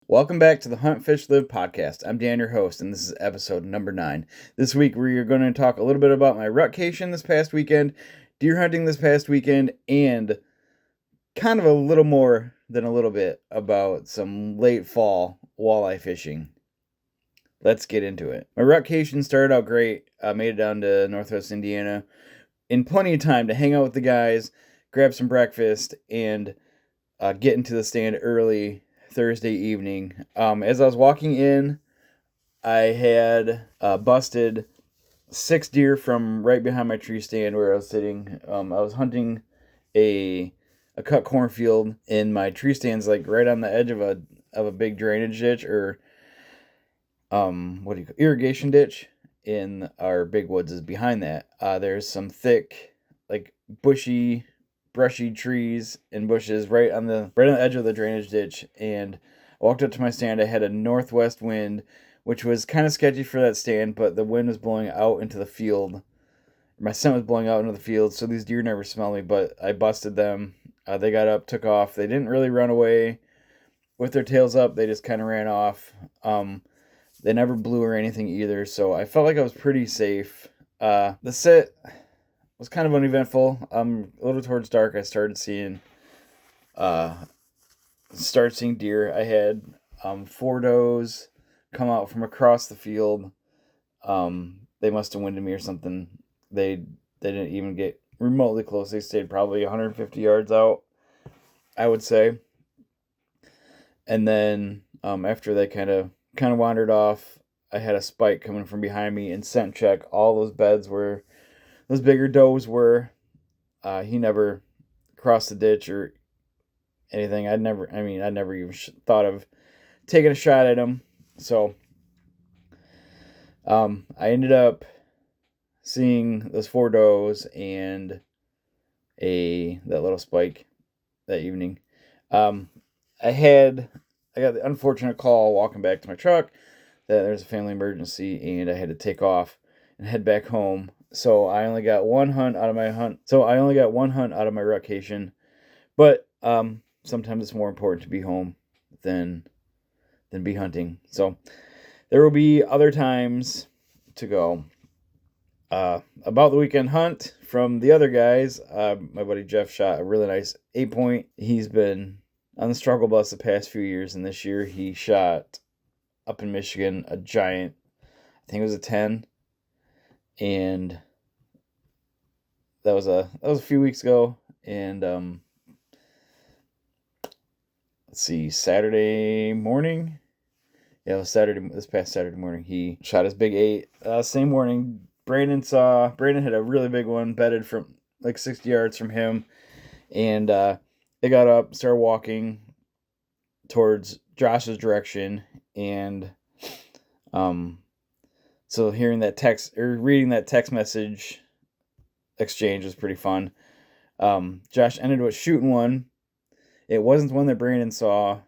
Welcome back to the Hunt, Fish, Live podcast. I'm Dan, your host, and this is episode number 9. This week, we are going to talk a little bit about my rutcation this past weekend, deer hunting this past weekend, and kind of a little more than a little bit about some late fall walleye fishing. Let's get into it. My rutcation started out great. I made it down to Northwest Indiana in plenty of time to hang out with the guys, grab some breakfast, and get into the stand early Thursday evening. As I was walking in, I had busted 6 deer from right behind my tree stand where I was sitting. I was hunting a cut cornfield, and my tree stand's like right on the edge of a big drainage ditch, or irrigation ditch. In our big woods is behind that. There's some thick, like brushy trees and bushes right on the edge of the drainage ditch, and I walked up to my stand. I had a northwest wind, which was kind of sketchy for that stand, but the wind was blowing out into the field. My scent was blowing out into the field, so these deer never smelled me, but I busted them. They got up, took off. They didn't really run away with their tails up. They just kind of ran off. They never blew or anything either, so I felt like I was pretty safe. The sit was kind of uneventful. A little towards dark, I started seeing deer. I had 4 does come out from across the field. They must have winded me or something. They didn't even get remotely close. They stayed probably 150 yards out, I would say. And then after they kind of wandered off, I had a spike coming from behind me and scent check all those beds where those bigger does were. He never crossed the ditch or anything. I'd never even thought of taking a shot at him. So I ended up seeing those 4 does and that little spike that evening. I got the unfortunate call walking back to my truck that there's a family emergency and I had to take off and head back home. So I only got one hunt out of my rutcation. But sometimes it's more important to be home than be hunting. So there will be other times to go. About the weekend hunt from the other guys, my buddy Jeff shot a really nice 8-point. He's been on the struggle bus the past few years, and this year he shot up in Michigan a giant, I think it was a 10, and that was a few weeks ago. And let's see, Saturday morning. Yeah, it was this past Saturday morning. He shot his big 8. Same morning, Brandon had a really big one bedded from like 60 yards from him, and they got up, started walking towards Josh's direction, and so reading that text message exchange was pretty fun. Josh ended up shooting one. It wasn't the one that Brandon saw.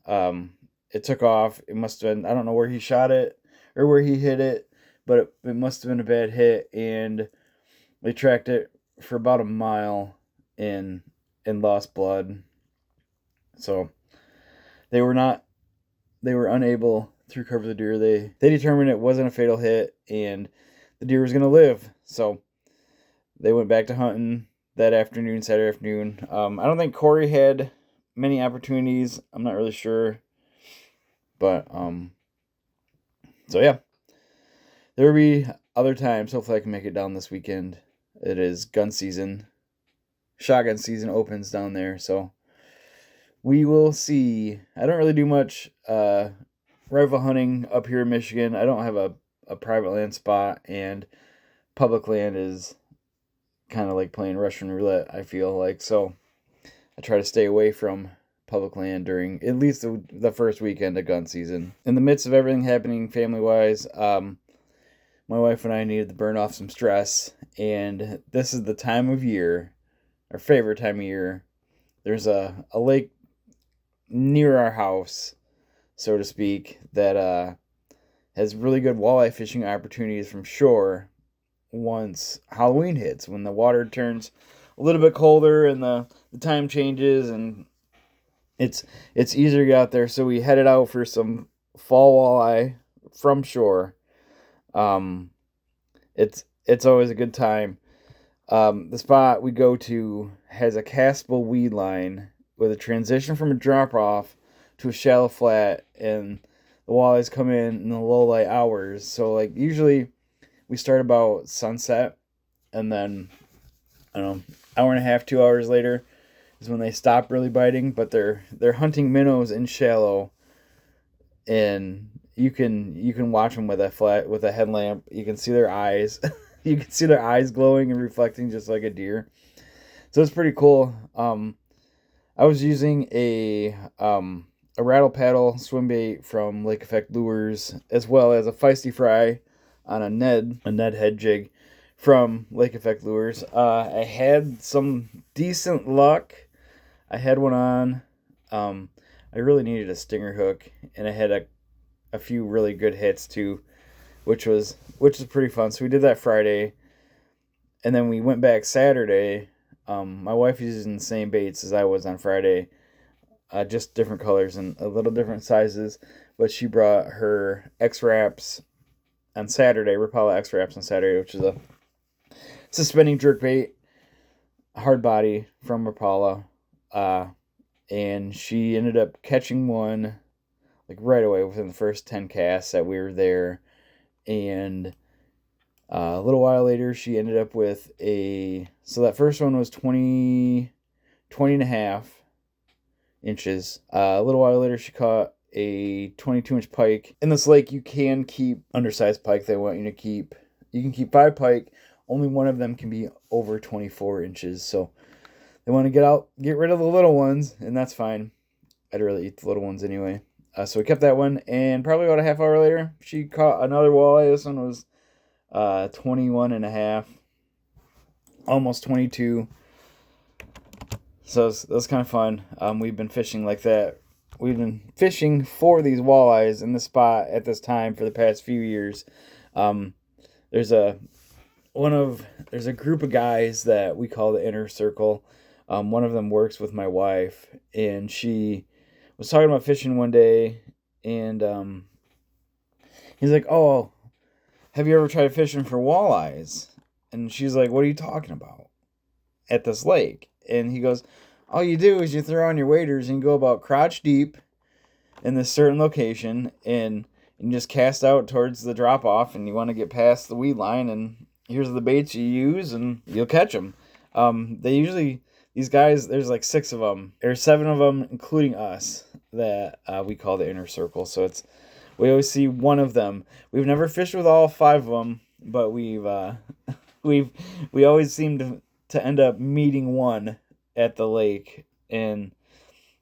It took off. It must have been, I don't know where he shot it or where he hit it, but it must have been a bad hit, and they tracked it for about a mile and lost blood. So they were unable to recover the deer. They determined it wasn't a fatal hit and the deer was going to live. So they went back to hunting that afternoon, Saturday afternoon. I don't think Corey had many opportunities. I'm not really sure. But, so yeah. There will be other times. Hopefully I can make it down this weekend. It is gun season. Shotgun season opens down there, so we will see. I don't really do much rifle hunting up here in Michigan. I don't have a private land spot, and public land is kind of like playing Russian roulette, I feel like. So I try to stay away from public land during at least the first weekend of gun season. In the midst of everything happening family-wise, my wife and I needed to burn off some stress, and this is the time of year, our favorite time of year. There's a lake near our house, so to speak, that has really good walleye fishing opportunities from shore once Halloween hits, when the water turns a little bit colder and the time changes and it's easier to get out there. So we headed out for some fall walleye from shore. Um, it's always a good time. The spot we go to has a castable weed line with a transition from a drop off to a shallow flat, and the walleyes come in the low light hours. So like usually we start about sunset, and then I don't know, hour and a half, 2 hours later is when they stop really biting. But they're hunting minnows in shallow, and you can watch them with a headlamp. You can see their eyes. You can see their eyes glowing and reflecting just like a deer. So it's pretty cool. I was using a rattle paddle swim bait from Lake Effect Lures, as well as a feisty fry on a Ned head jig from Lake Effect Lures. I had some decent luck. I had one on. I really needed a stinger hook, and I had a few really good hits too, which was pretty fun. So we did that Friday, and then we went back Saturday. My wife is using the same baits as I was on Friday, just different colors and a little different sizes. But she brought her X-Wraps on Saturday, Rapala X-Wraps on Saturday, which is a suspending jerkbait, hard body from Rapala. And she ended up catching one like right away within the first 10 casts that we were there. And a little while later, she ended up with so that first one was 20 and a half inches. A little while later, she caught a 22-inch pike. In this lake, you can keep undersized pike. They want you to keep, you can keep 5 pike. Only one of them can be over 24 inches. So they want to get rid of the little ones, and that's fine. I'd really eat the little ones anyway. So we kept that one, and probably about a half hour later, she caught another walleye. This one was 21 and a half, almost 22. So it was kind of fun. We've been fishing like that. We've been fishing for these walleyes in the spot at this time for the past few years. There's a group of guys that we call the Inner Circle. One of them works with my wife, and she was talking about fishing one day, and he's like, "Oh, have you ever tried fishing for walleyes?" And she's like, "What are you talking about at this lake?" And he goes, "All you do is you throw on your waders and go about crotch deep in this certain location, and just cast out towards the drop off, and you want to get past the weed line, and here's the baits you use, and you'll catch them." These guys, there's like 6 of them, or 7 of them, including us, that we call the Inner Circle. So we always see one of them. We've never fished with all 5 of them, but we always seem to end up meeting one at the lake, and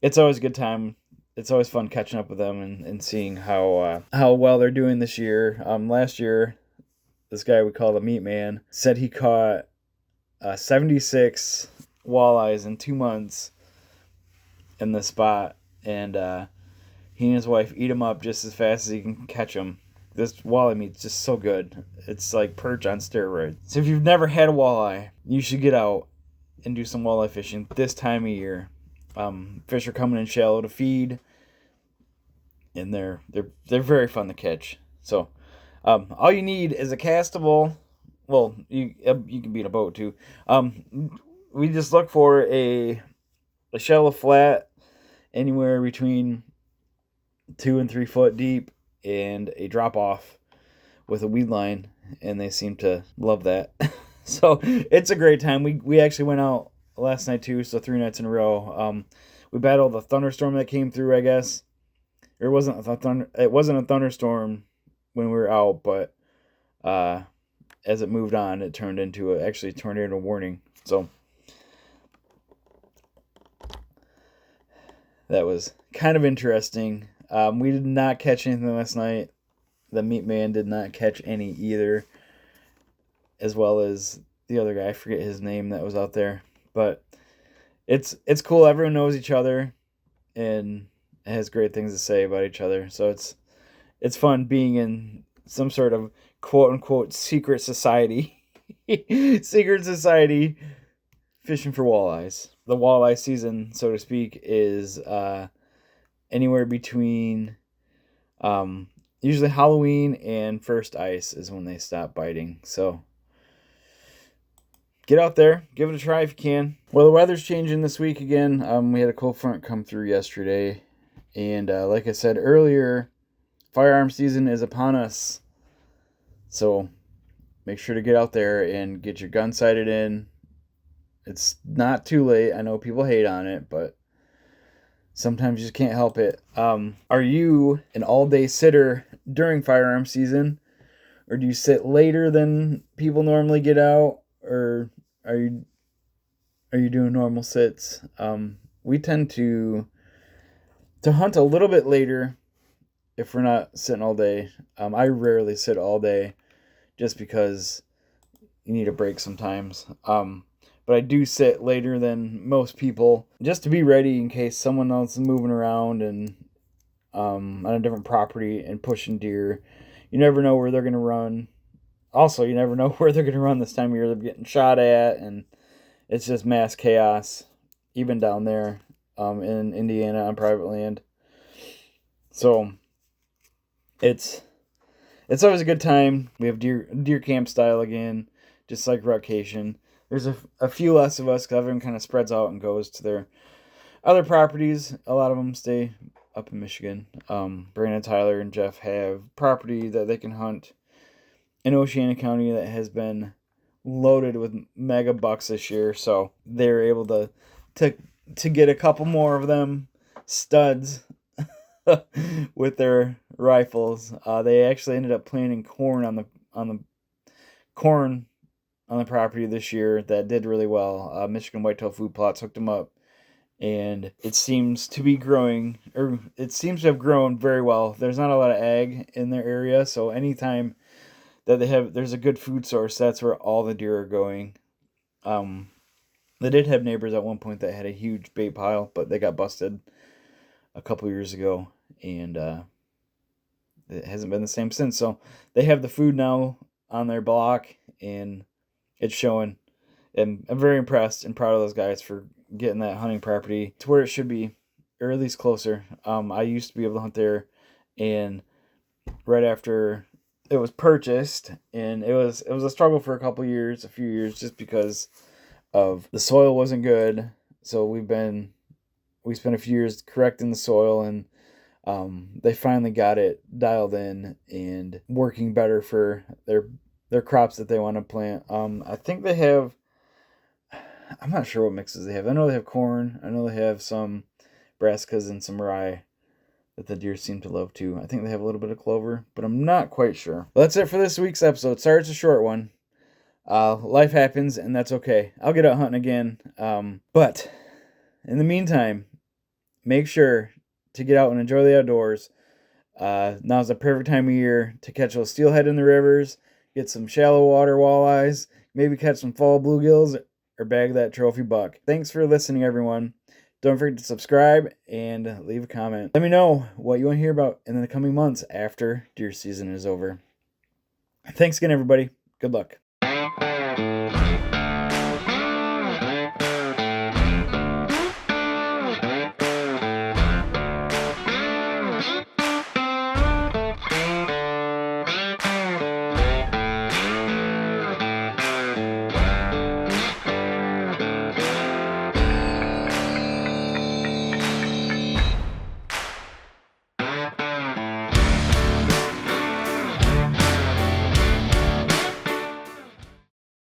it's always a good time. It's always fun catching up with them and seeing how well they're doing this year. Last year, this guy we call the Meat Man said he caught 76 walleyes in 2 months in the spot, and he and his wife eat them up just as fast as he can catch them. This walleye meat's just so good. It's like perch on steroids. So if you've never had a walleye, you should get out and do some walleye fishing this time of year. Fish are coming in shallow to feed, and they're very fun to catch. So all you need is a castable. Well, you can be in a boat too. We just look for a shallow flat anywhere between 2 and 3 foot deep, and a drop off with a weed line, and they seem to love that. So it's a great time. We actually went out last night too, so 3 nights in a row. We battled the thunderstorm that came through, I guess. It wasn't a thunderstorm when we were out, but as it moved on, it turned into a tornado warning. So that was kind of interesting. We did not catch anything last night. The Meat Man did not catch any either, as well as the other guy. I forget his name that was out there. But it's cool. Everyone knows each other and has great things to say about each other. So it's fun being in some sort of quote unquote secret society. Secret society fishing for walleyes. the walleye season, so to speak, is anywhere between usually Halloween and first ice is when they stop biting. So get out there, give it a try if you can. Well, the weather's changing this week again. We had a cold front come through yesterday, and like I said earlier, firearm season is upon us. So make sure to get out there and get your gun sighted in. It's not too late. I know people hate on it, but sometimes you just can't help it. Are you an all-day sitter during firearm season? Or do you sit later than people normally get out? Or are you doing normal sits? We tend to hunt a little bit later if we're not sitting all day. I rarely sit all day just because you need a break sometimes. But I do sit later than most people just to be ready in case someone else is moving around and on a different property and pushing deer. You never know where they're going to run. Also, you never know where they're going to run this time of year. They're getting shot at, and it's just mass chaos, even down there in Indiana on private land. So it's always a good time. We have deer camp style again, just like Rutcation. There's a few less of us because everyone kind of spreads out and goes to their other properties. A lot of them stay up in Michigan. Brandon, Tyler, and Jeff have property that they can hunt in Oceana County that has been loaded with mega bucks this year. So they're able to get a couple more of them studs with their rifles. They actually ended up planting corn on the property this year that did really well. Michigan Whitetail Food Plots hooked them up, and it seems to be growing, or it seems to have grown very well. There's not a lot of ag in their area, so anytime that there's a good food source, that's where all the deer are going. They did have neighbors at one point that had a huge bait pile, but they got busted a couple years ago, and it hasn't been the same since. So they have the food now on their block, and it's showing. And I'm very impressed and proud of those guys for getting that hunting property to where it should be, or at least closer. I used to be able to hunt there, and right after it was purchased, and it was a struggle for a few years, just because of the soil wasn't good. So we spent a few years correcting the soil, and they finally got it dialed in and working better for their crops that they want to plant. I think they have, I'm not sure what mixes they have. I know they have corn. I know they have some brassicas and some rye that the deer seem to love too. I think they have a little bit of clover, but I'm not quite sure. Well, that's it for this week's episode. Sorry it's a short one. Life happens, and that's okay. I'll get out hunting again. But in the meantime, make sure to get out and enjoy the outdoors. Now's the perfect time of year to catch those steelhead in the rivers, get some shallow water walleyes, maybe catch some fall bluegills, or bag that trophy buck. Thanks for listening, everyone. Don't forget to subscribe and leave a comment. Let me know what you want to hear about in the coming months after deer season is over. Thanks again, everybody. Good luck.